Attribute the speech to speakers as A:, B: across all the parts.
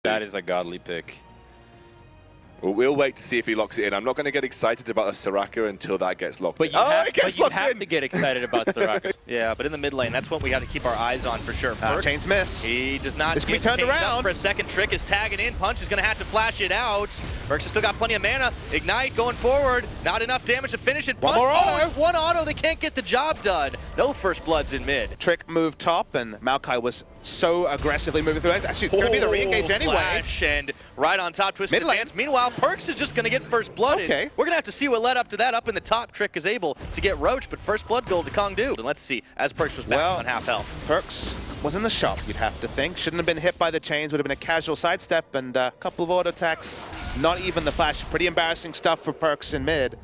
A: That is a godly pick.
B: We'll wait to see if he locks it in. I'm not going to get excited about a Soraka until that gets locked in.
A: You have to get excited about Soraka. Yeah, but in the mid lane, that's what we got to keep our eyes on for sure.
C: Chain's miss.
A: He does not
C: get turned around
A: for a second. Trick is tagging in. Punch is going to have to flash it out. PERKZ has still got plenty of mana. Ignite going forward. Not enough damage to finish it.
C: One more auto.
A: One auto. They can't get the job done. No first bloods in mid.
C: Trick moved top, and Maokai was so aggressively moving through. Actually, it's going to be the re-engage anyway.
A: Flash and right on top, twisted advance. Meanwhile, PERKZ is just going to get first blood in. We're going to have to see what led up to that. Up in the top, Trick is able to get Roach, but first blood gold to KONGDOO. And let's see, as PERKZ was back on half health.
C: PERKZ was in the shop, you'd have to think. Shouldn't have been hit by the chains, would have been a casual sidestep and a couple of auto attacks. Not even the flash. Pretty embarrassing stuff for PERKZ in mid.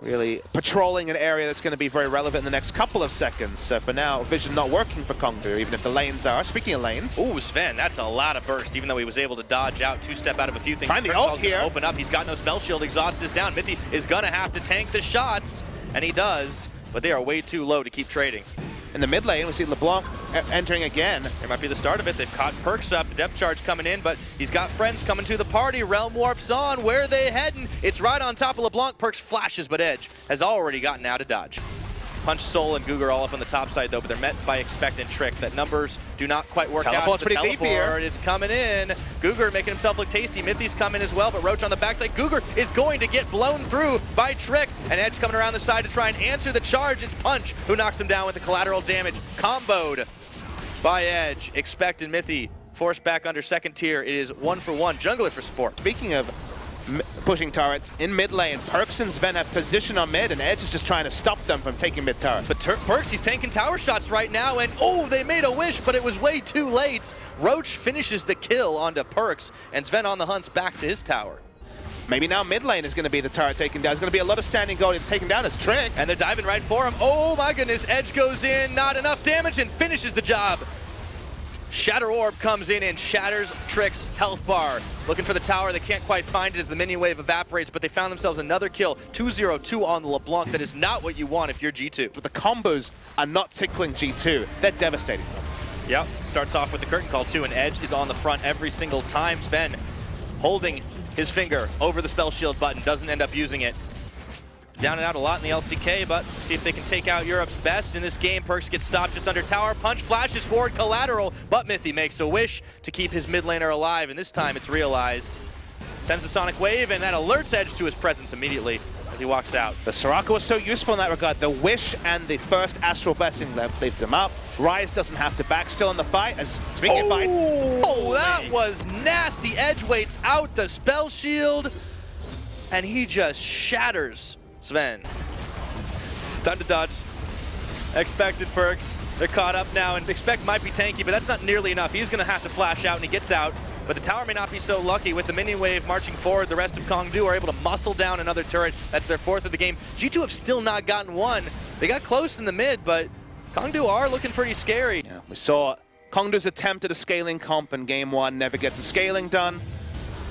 C: Really patrolling an area that's going to be very relevant in the next couple of seconds. So for now, vision not working for KONGDOO, even if the lanes are. Speaking of lanes.
A: Ooh, ZVEN, that's a lot of burst, even though he was able to dodge out, two-step out of a few things.
C: Find the ult here.
A: Open up, he's got no spell shield, exhaust is down. MITHY is going to have to tank the shots, and he does, but they are way too low to keep trading.
C: In the mid lane, we see LeBlanc entering again.
A: It might be the start of it. They've caught PERKZ up, the depth charge coming in, but he's got friends coming to the party. Realm Warp's on. Where are they heading? It's right on top of LeBlanc. PERKZ flashes, but Edge has already gotten out of dodge. Punch, Soul, and GUGER all up on the top side, though, but they're met by Expect and Trick. That numbers do not quite work out.
C: Pretty deep here.
A: Is coming in. GUGER making himself look tasty. MITHY's coming as well, but Roach on the backside. GUGER is going to get blown through by Trick, and Edge coming around the side to try and answer the charge. It's Punch who knocks him down with the collateral damage. Comboed by Edge. Expect and MITHY forced back under second tier. It is 1-for-1. Jungler for support.
C: Speaking of pushing turrets in mid lane, PERKZ and ZVEN have position on mid, and Edge is just trying to stop them from taking mid turret.
A: But PERKZ, he's tanking tower shots right now, and oh, they made a wish, but it was way too late. Roach finishes the kill onto PERKZ, and ZVEN on the hunt back to his tower.
C: Maybe now mid lane is going to be the turret taken down. There's going to be a lot of standing gold taken down as Trick.
A: And they're diving right for him. Oh my goodness, Edge goes in, not enough damage, and finishes the job. Shatter Orb comes in and shatters Trick's health bar. Looking for the tower, they can't quite find it as the minion wave evaporates, but they found themselves another kill. 2-0-2 on the LeBlanc. That is not what you want if you're G2.
C: But the combos are not tickling G2. They're devastating.
A: Yep, starts off with the curtain call too, and Edge is on the front every single time. ZVEN holding his finger over the spell shield button, doesn't end up using it. Down and out a lot in the LCK, but see if they can take out Europe's best in this game. PERKZ gets stopped just under tower. Punch flashes forward collateral, but MITHY makes a wish to keep his mid laner alive, and this time it's realized. Sends the Sonic Wave, and that alerts Edge to his presence immediately as he walks out.
C: The Soraka was so useful in that regard. The wish and the first Astral Blessing left him up. Ryze doesn't have to back, still in the fight. Speaking of fight.
A: Oh, that was nasty. Edge waits out the spell shield, and he just shatters ZVEN. Time to dodge. Expected PERKZ. They're caught up now, and Expect might be tanky, but that's not nearly enough. He's going to have to flash out, and he gets out. But the tower may not be so lucky. With the minion wave marching forward, the rest of KONGDOO are able to muscle down another turret. That's their fourth of the game. G2 have still not gotten one. They got close in the mid, but KONGDOO are looking pretty scary.
C: Yeah, we saw KONGDOO's attempt at a scaling comp in game one, never get the scaling done.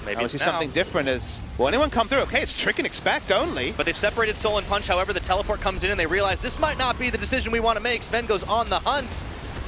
C: Maybe we see something different as, will anyone come through? Okay, it's Trick and Expect only.
A: But they've separated Soul and Punch. However, the teleport comes in and they realize this might not be the decision we want to make. ZVEN goes on the hunt,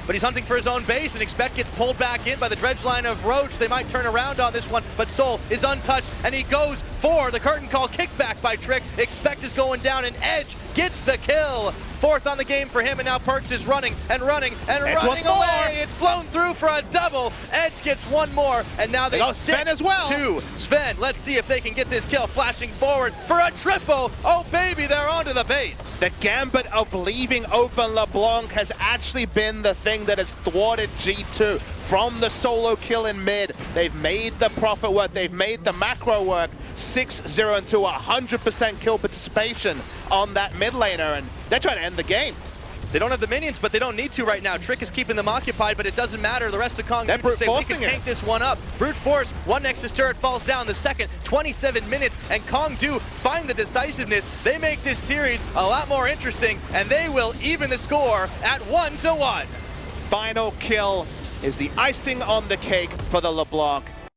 A: but he's hunting for his own base, and Expect gets pulled back in by the dredge line of Roach. They might turn around on this one, but Soul is untouched, and he goes for the curtain call kickback by Trick. Expect is going down, and Edge gets the kill. Fourth on the game for him, and now PERKZ is running and running and running away. It's blown through for a double. Edge gets one more, and now they
C: go ZVEN as well.
A: Two. ZVEN, let's see if they can get this kill. Flashing forward for a triple. Oh baby, they're onto the base.
C: The gambit of leaving open LeBlanc has actually been the thing that has thwarted G2. From the solo kill in mid, they've made the profit work, they've made the macro work. 6-0 and 2, 100% kill participation on that mid laner, and they're trying to end the game.
A: They don't have the minions, but they don't need to right now. Trick is keeping them occupied, but it doesn't matter. The rest of KONGDOO say we can tank this one up. Brute force, one next to turret falls down. The second, 27 minutes, and KONGDOO find the decisiveness. They make this series a lot more interesting, and they will even the score at 1-1.
C: Final kill is the icing on the cake for the LeBlanc.